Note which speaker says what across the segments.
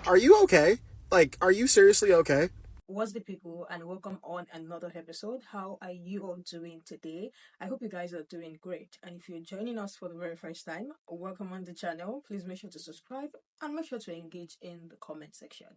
Speaker 1: are you okay? Like, are you seriously okay?
Speaker 2: What's the people, and welcome on another episode. How are you all doing today? I hope you guys are doing great. And if you're joining us for the very first time, welcome on the channel. Please make sure to subscribe and make sure to engage in the comment section.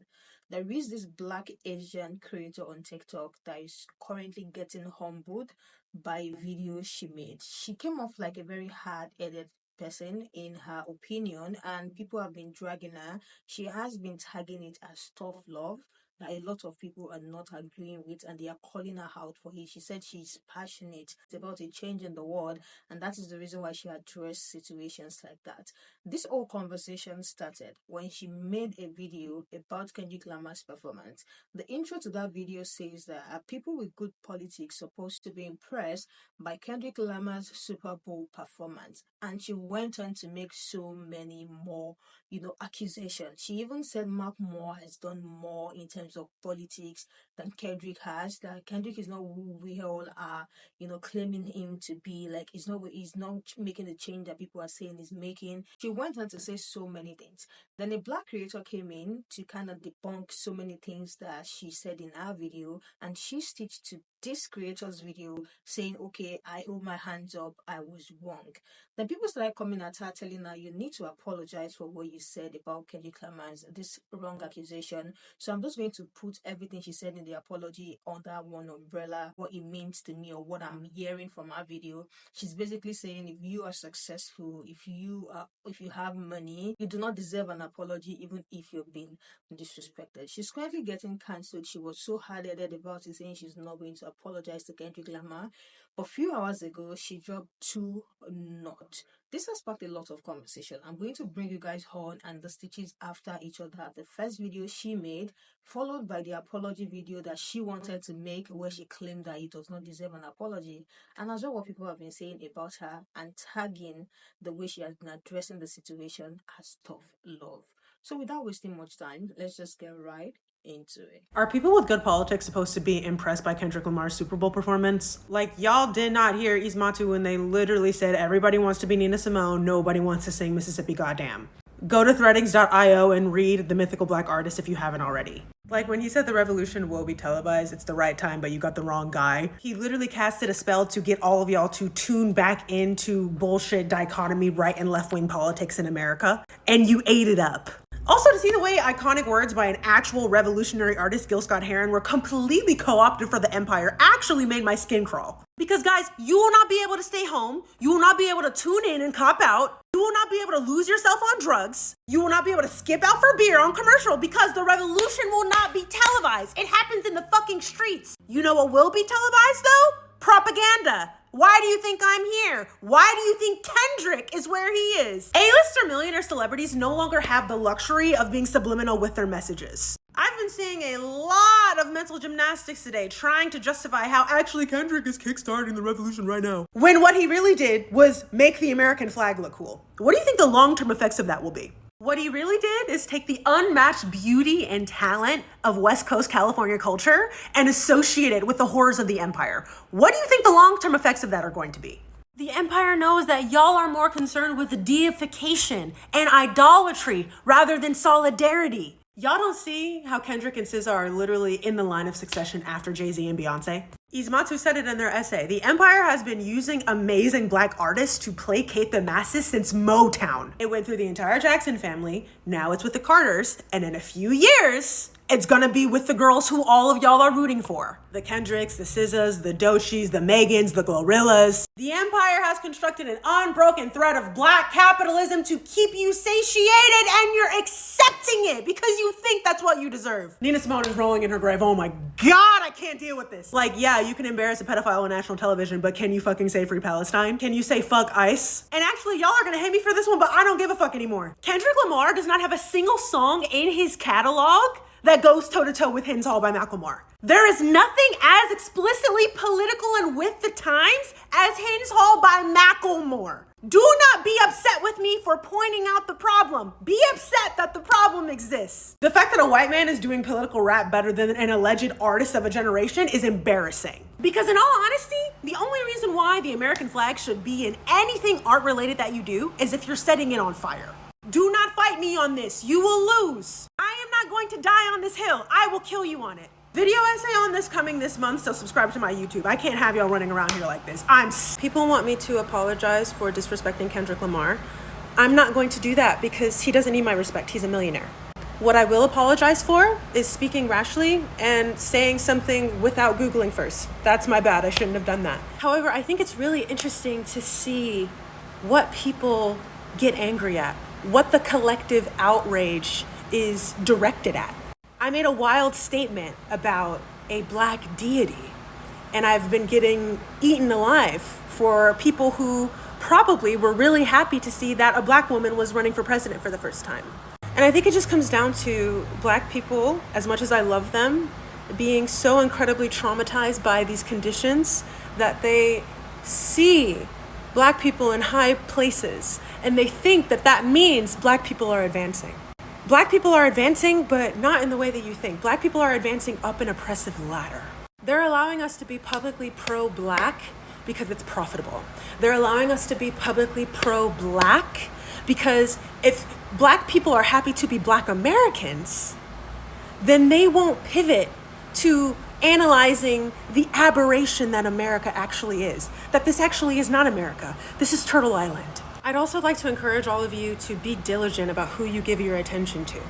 Speaker 2: There is this black Asian creator on TikTok that is currently getting humbled by videos she made. She came off like a very hard-headed person in her opinion, and people have been dragging her. She has been tagging it as tough love that a lot of people are not agreeing with, and they are calling her out for it. She said she's passionate about a change in the world, and that is the reason why she addressed situations like that. This whole conversation started when she made a video about Kendrick Lamar's performance. The intro to that video says that are people with good politics supposed to be impressed by Kendrick Lamar's Super Bowl performance? And she went on to make so many more accusations. She even said Mark Moore has done more in terms of politics than Kendrick has. That Kendrick is not who we all are, claiming him to be. Like, he's not making the change that people are saying he's making. She went on to say so many things. Then a black creator came in to kind of debunk so many things that she said in our video, and she stitched to this creator's video saying, okay, I hold my hands up, I was wrong. Then people started coming at her telling her, you need to apologize for what you said about Kendrick Lamar's this wrong accusation. So I'm just going to put everything she said in the apology under one umbrella, what it means to me or what I'm hearing from her video. She's basically saying if you are successful, if you have money, you do not deserve an apology even if you've been disrespected. She's currently getting cancelled. She was so hard-headed about it, saying she's not going to apologize to Kendrick Lamar. But a few hours ago, she dropped two not. This has sparked a lot of conversation. I'm going to bring you guys on and the stitches after each other. The first video she made, followed by the apology video that she wanted to make, where she claimed that he does not deserve an apology, and as well what people have been saying about her and tagging the way she has been addressing the situation as tough love. So without wasting much time, let's just get right into it.
Speaker 3: Are people with good politics supposed to be impressed by Kendrick Lamar's Super Bowl performance? Like, y'all did not hear Ismatu when they literally said everybody wants to be Nina Simone, nobody wants to sing Mississippi Goddamn. Go to threadings.io and read The Mythical Black Artist if you haven't already. Like when he said the revolution will be televised, it's the right time, but you got the wrong guy. He literally casted a spell to get all of y'all to tune back into bullshit dichotomy right and left wing politics in America, and you ate it up. Also, to see the way iconic words by an actual revolutionary artist, Gil Scott-Heron, were completely co-opted for the empire actually made my skin crawl. Because guys, you will not be able to stay home. You will not be able to tune in and cop out. You will not be able to lose yourself on drugs. You will not be able to skip out for beer on commercial because the revolution will not be televised. It happens in the fucking streets. You know what will be televised though? Propaganda. Why do you think I'm here? Why do you think Kendrick is where he is? A-lister millionaire celebrities no longer have the luxury of being subliminal with their messages. I've been seeing a lot of mental gymnastics today trying to justify how actually Kendrick is kickstarting the revolution right now, when what he really did was make the American flag look cool. What do you think the long-term effects of that will be? What he really did is take the unmatched beauty and talent of West Coast California culture and associate it with the horrors of the empire. What do you think the long-term effects of that are going to be? The empire knows that y'all are more concerned with the deification and idolatry rather than solidarity. Y'all don't see how Kendrick and SZA are literally in the line of succession after Jay-Z and Beyonce? Ismatu said it in their essay. The empire has been using amazing black artists to placate the masses since Motown. It went through the entire Jackson family, now it's with the Carters, and in a few years, it's gonna be with the girls who all of y'all are rooting for. The Kendricks, the SZAs, the Doechis, the Megans, the Glorillaz. The empire has constructed an unbroken thread of black capitalism to keep you satiated, and you're accepting it because you think that's what you deserve. Nina Simone is rolling in her grave. Oh my God, I can't deal with this. Like, yeah, you can embarrass a pedophile on national television, but can you fucking say free Palestine? Can you say fuck ICE? And actually, y'all are gonna hate me for this one, but I don't give a fuck anymore. Kendrick Lamar does not have a single song in his catalog that goes toe-to-toe with Hymns Hall by Macklemore. There is nothing as explicitly political and with the times as Hymns Hall by Macklemore. Do not be upset with me for pointing out the problem. Be upset that the problem exists. The fact that a white man is doing political rap better than an alleged artist of a generation is embarrassing. Because in all honesty, the only reason why the American flag should be in anything art related that you do is if you're setting it on fire. Do not fight me on this. You will lose. I am not going to die on this hill. I will kill you on it. Video essay on this coming this month, so subscribe to my YouTube. I can't have y'all running around here like this. People want me to apologize for disrespecting Kendrick Lamar. I'm not going to do that because he doesn't need my respect. He's a millionaire. What I will apologize for is speaking rashly and saying something without Googling first. That's my bad. I shouldn't have done that. However, I think it's really interesting to see what people get angry at, what the collective outrage is directed at. I made a wild statement about a black deity, and I've been getting eaten alive for people who probably were really happy to see that a black woman was running for president for the first time. And I think it just comes down to black people, as much as I love them, being so incredibly traumatized by these conditions that they see black people in high places and they think that that means black people are advancing. Black people are advancing, but not in the way that you think. Black people are advancing up an oppressive ladder. They're allowing us to be publicly pro-black because it's profitable. They're allowing us to be publicly pro-black because if black people are happy to be black Americans, then they won't pivot to analyzing the aberration that America actually is. That this actually is not America. This is Turtle Island. I'd also like to encourage all of you to be diligent about who you give your attention to.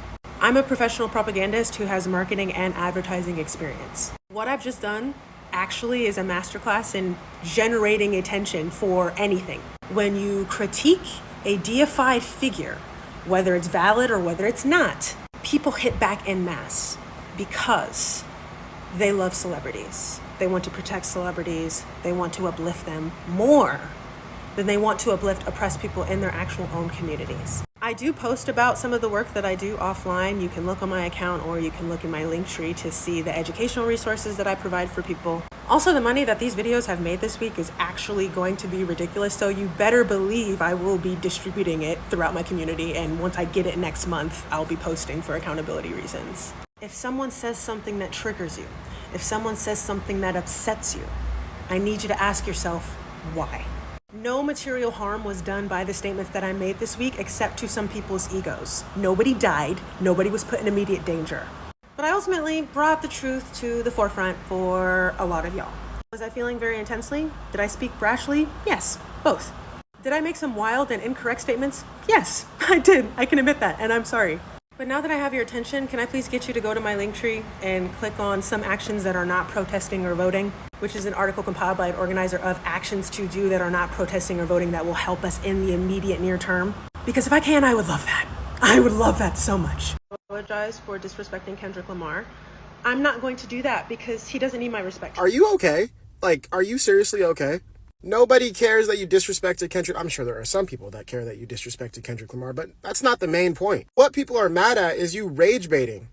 Speaker 3: I'm a professional propagandist who has marketing and advertising experience. What I've just done actually is a masterclass in generating attention for anything. When you critique a deified figure, whether it's valid or whether it's not, people hit back en masse because they love celebrities. They want to protect celebrities. They want to uplift them more than they want to uplift oppressed people in their actual own communities. I do post about some of the work that I do offline. You can look on my account or you can look in my link tree to see the educational resources that I provide for people. Also, the money that these videos have made this week is actually going to be ridiculous, so you better believe I will be distributing it throughout my community, and once I get it next month, I'll be posting for accountability reasons. If someone says something that triggers you, if someone says something that upsets you, I need you to ask yourself, why? No material harm was done by the statements that I made this week except to some people's egos. Nobody died. Nobody was put in immediate danger. But I ultimately brought the truth to the forefront for a lot of y'all. Was I feeling very intensely? Did I speak brashly? Yes, both. Did I make some wild and incorrect statements? Yes, I did. I can admit that, and I'm sorry. But now that I have your attention, can I please get you to go to my link tree and click on some actions that are not protesting or voting, which is an article compiled by an organizer of actions to do that are not protesting or voting that will help us in the immediate near term. Because if I can, I would love that. I would love that so much. I apologize for disrespecting Kendrick Lamar. I'm not going to do that because he doesn't need my respect.
Speaker 1: Are you okay? Like, are you seriously okay? Nobody cares that you disrespected Kendrick. I'm sure there are some people that care that you disrespected Kendrick Lamar, but that's not the main point. What people are mad at is you rage baiting.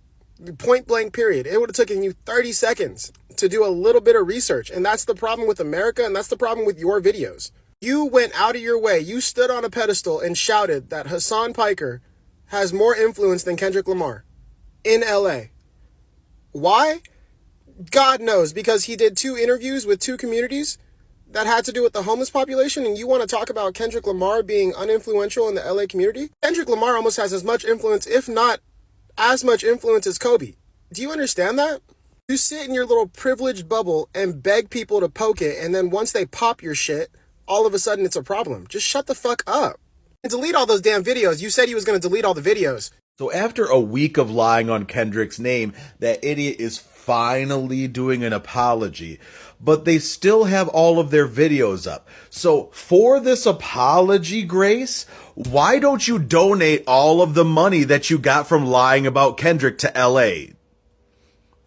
Speaker 1: Point blank period. It would have taken you 30 seconds to do a little bit of research. And that's the problem with America, and that's the problem with your videos. You went out of your way. You stood on a pedestal and shouted that Hassan Piker has more influence than Kendrick Lamar in LA. Why? God knows, because he did 2 interviews with 2 communities that had to do with the homeless population, and you want to talk about Kendrick Lamar being uninfluential in the LA community? Kendrick Lamar almost has as much influence, if not as much influence as Kobe. Do you understand that? You sit in your little privileged bubble and beg people to poke it, and then once they pop your shit, all of a sudden it's a problem. Just shut the fuck up. And delete all those damn videos. You said he was going to delete all the videos.
Speaker 4: So after a week of lying on Kendrick's name, that idiot is finally doing an apology, but they still have all of their videos up. So for this apology, Grace, why don't you donate all of the money that you got from lying about Kendrick to LA?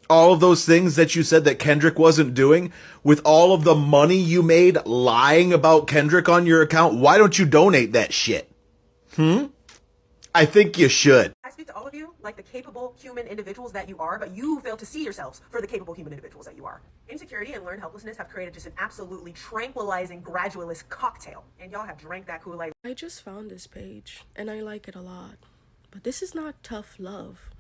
Speaker 4: All of those things that you said that Kendrick wasn't doing, with all of the money you made lying about Kendrick on your account, why don't you donate that shit? I think you should.
Speaker 3: I speak to all of you like the capable human individuals that you are, but you fail to see yourselves for the capable human individuals that you are. Insecurity and learned helplessness have created just an absolutely tranquilizing gradualist cocktail, and y'all have drank that Kool-Aid.
Speaker 5: I just found this page, and I like it a lot. But this is not tough love.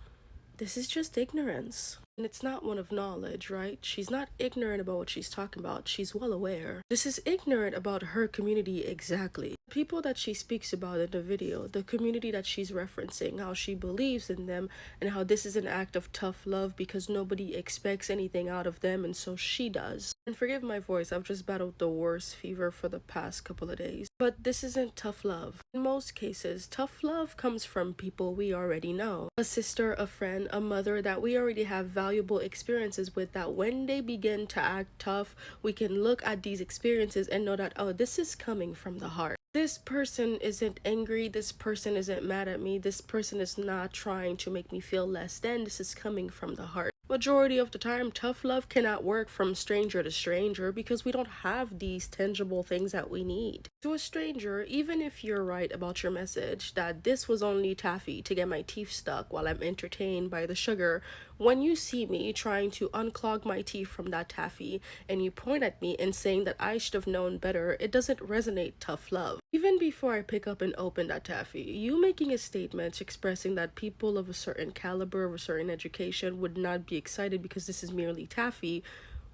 Speaker 5: This is just ignorance. And it's not one of knowledge, right? She's not ignorant about what she's talking about. She's well aware. This is ignorant about her community exactly. The people that she speaks about in the video, the community that she's referencing, how she believes in them, and how this is an act of tough love because nobody expects anything out of them, and so she does. And forgive my voice, I've just battled the worst fever for the past couple of days. But this isn't tough love. In most cases, tough love comes from people we already know. A sister, a friend, a mother that we already have valuable experiences with, that when they begin to act tough, we can look at these experiences and know that, oh, this is coming from the heart. This person isn't angry, this person isn't mad at me, this person is not trying to make me feel less than, this is coming from the heart. Majority of the time, tough love cannot work from stranger to stranger because we don't have these tangible things that we need. To a stranger, even if you're right about your message that this was only taffy to get my teeth stuck while I'm entertained by the sugar, when you see me trying to unclog my teeth from that taffy and you point at me and saying that I should have known better, it doesn't resonate tough love. Even before I pick up and open that taffy, you making a statement expressing that people of a certain caliber, of a certain education would not be excited because this is merely taffy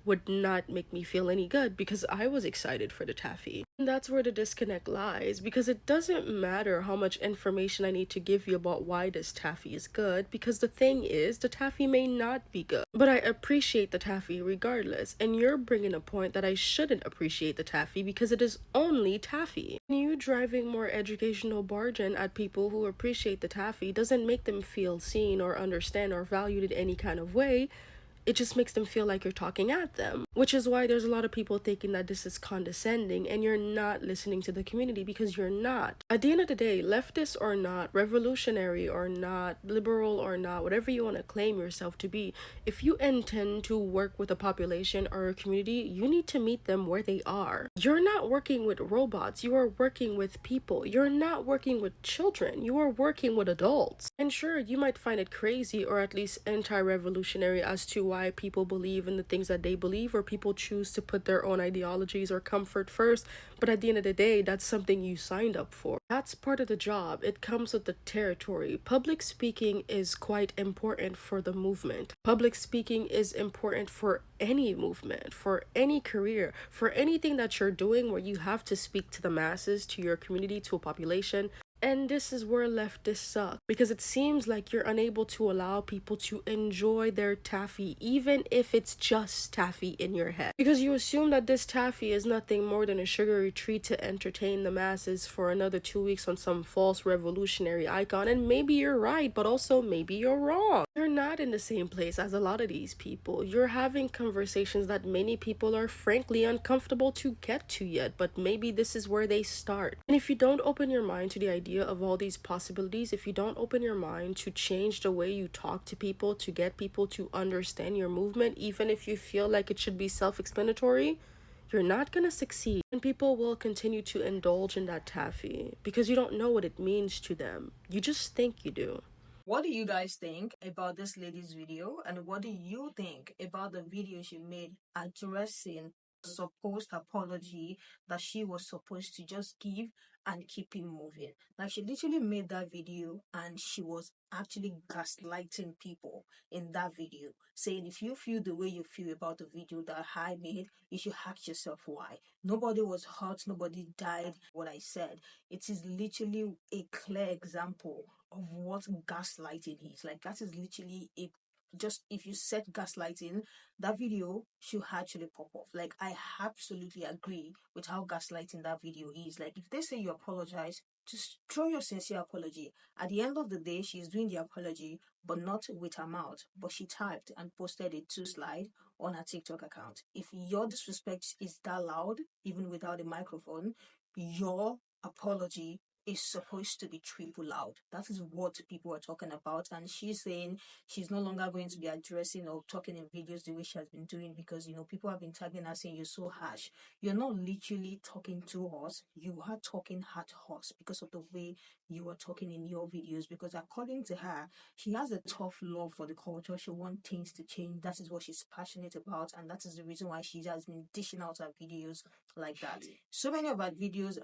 Speaker 5: would not make me feel any good because I was excited for the taffy. And that's where the disconnect lies, because it doesn't matter how much information I need to give you about why this taffy is good, because the thing is, the taffy may not be good. But I appreciate the taffy regardless, and you're bringing a point that I shouldn't appreciate the taffy because it is only taffy. And you driving more educational bargain at people who appreciate the taffy doesn't make them feel seen or understand or valued in any kind of way. It just makes them feel like you're talking at them, which is why there's a lot of people thinking that this is condescending and you're not listening to the community, because you're not. At the end of the day, leftist or not, revolutionary or not, liberal or not, whatever you want to claim yourself to be, if you intend to work with a population or a community, you need to meet them where they are. You're not working with robots, you are working with people. You're not working with children, you are working with adults. And sure, you might find it crazy or at least anti-revolutionary as to why people believe in the things that they believe, or people choose to put their own ideologies or comfort first, but at the end of the day, that's something you signed up for. That's part of the job. It comes with the territory. Public speaking is quite important for the movement. Public speaking is important for any movement, for any career, for anything that you're doing where you have to speak to the masses, to your community, to a population. And this is where leftists suck, because it seems like you're unable to allow people to enjoy their taffy, even if it's just taffy in your head. Because you assume that this taffy is nothing more than a sugary treat to entertain the masses for another 2 weeks on some false revolutionary icon. And maybe you're right, but also maybe you're wrong. You're not in the same place as a lot of these people. You're having conversations that many people are frankly uncomfortable to get to yet, but maybe this is where they start. And if you don't open your mind to the idea of all these possibilities, if you don't open your mind to change the way you talk to people, to get people to understand your movement, even if you feel like it should be self-explanatory, you're not gonna succeed. And people will continue to indulge in that taffy because you don't know what it means to them. You just think you do.
Speaker 2: What do you guys think about this lady's video, and what do you think about the video she made addressing supposed apology that she was supposed to just give and keep it moving? Like, she literally made that video and she was actually gaslighting people in that video, saying if you feel the way you feel about the video that I made, you should ask yourself why. Nobody was hurt, nobody died. What I said, it is literally a clear example of what gaslighting is. Like, that is literally a, just if you set gaslighting, that video should actually pop off. Like, I absolutely agree with how gaslighting that video is. Like, if they say you apologize, just throw your sincere apology. At the end of the day, she's doing the apology, but not with her mouth, but she typed and posted a 2 slide on her TikTok account. If your disrespect is that loud, even without a microphone, your apology is supposed to be triple loud. That is what people are talking about. And she's saying she's no longer going to be addressing or talking in videos the way she has been doing, because, you know, people have been tagging her saying you're so harsh. You're not literally talking to us, you are talking at us because of the way you were talking in your videos, because according to her, she has a tough love for the culture. She wants things to change. That is what she's passionate about, and that is the reason why she has been dishing out her videos like that. So many of her videos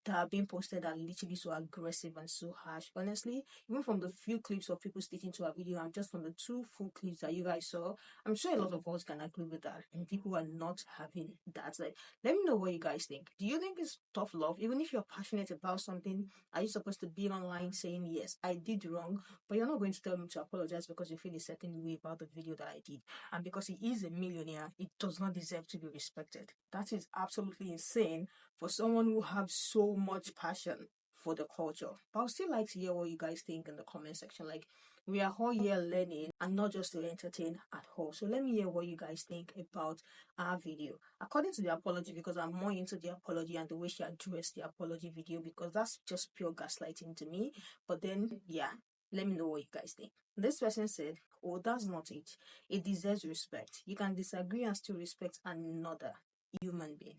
Speaker 2: that are being posted are literally so aggressive and so harsh. Honestly, even from the few clips of people sticking to her video and just from the 2 full clips that you guys saw, I'm sure a lot of us can agree with that. And people are not having that. Like, let me know what you guys think. Do you think it's tough love? Even if you're passionate about something, are you supposed to be online saying, yes, I did wrong, but you're not going to tell me to apologize because you feel a certain way about the video that I did? And because he is a millionaire, it does not deserve to be respected. That is absolutely insane for someone who has so much passion for the culture. But I would still like to hear what you guys think in the comment section. Like, we are all here learning and not just to entertain at all. So let me hear what you guys think about our video. According to the apology, because I'm more into the apology and the way she addressed the apology video, because that's just pure gaslighting to me. But then, yeah, let me know what you guys think. This person said, oh, that's not it. It deserves respect. You can disagree and still respect another human being.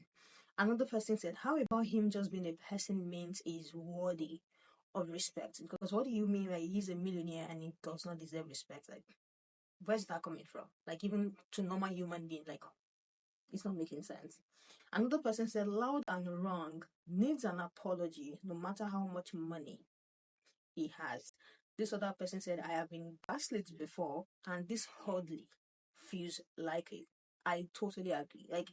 Speaker 2: Another person said, how about him just being a person means he's worthy of respect? Because what do you mean by he's a millionaire and he does not deserve respect? Like, where's that coming from? Like, even to normal human being, like, it's not making sense. Another person said, loud and wrong, needs an apology no matter how much money he has. This other person said, I have been gaslit before and this hardly feels like it. I totally agree. Like,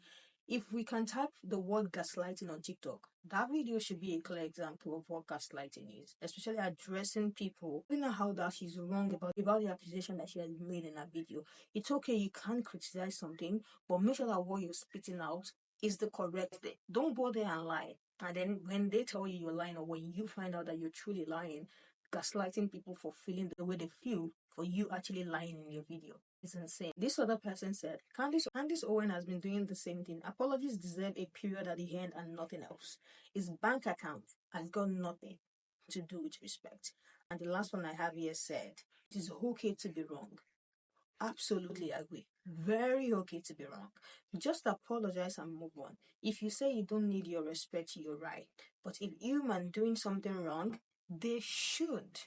Speaker 2: if we can type the word gaslighting on TikTok, that video should be a clear example of what gaslighting is, especially addressing people. You know how that she's wrong about the accusation that she has made in her video. It's okay, you can't criticize something, but make sure that what you're spitting out is the correct thing. Don't go there and lie. And then when they tell you you're lying, or when you find out that you're truly lying, gaslighting people for feeling the way they feel for you actually lying in your video. It's insane. This other person said, Candice Owen has been doing the same thing. Apologies deserve a period at the end and nothing else. His bank account has got nothing to do with respect. And the last one I have here said, it is okay to be wrong. Absolutely agree. Very okay to be wrong. Just apologize and move on. If you say you don't need your respect, you're right. But if human doing something wrong, they should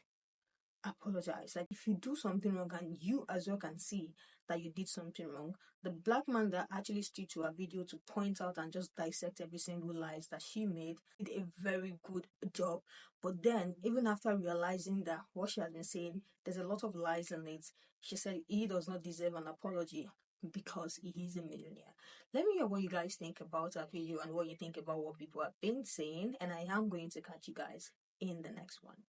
Speaker 2: apologize. Like, if you do something wrong and you as well can see that you did something wrong, the black man that actually stood to her video to point out and just dissect every single lies that she made did a very good job. But then, even after realizing that what she has been saying, there's a lot of lies in it, she said he does not deserve an apology because he is a millionaire. Let me hear what you guys think about our video and what you think about what people have been saying, and I am going to catch you guys in the next one.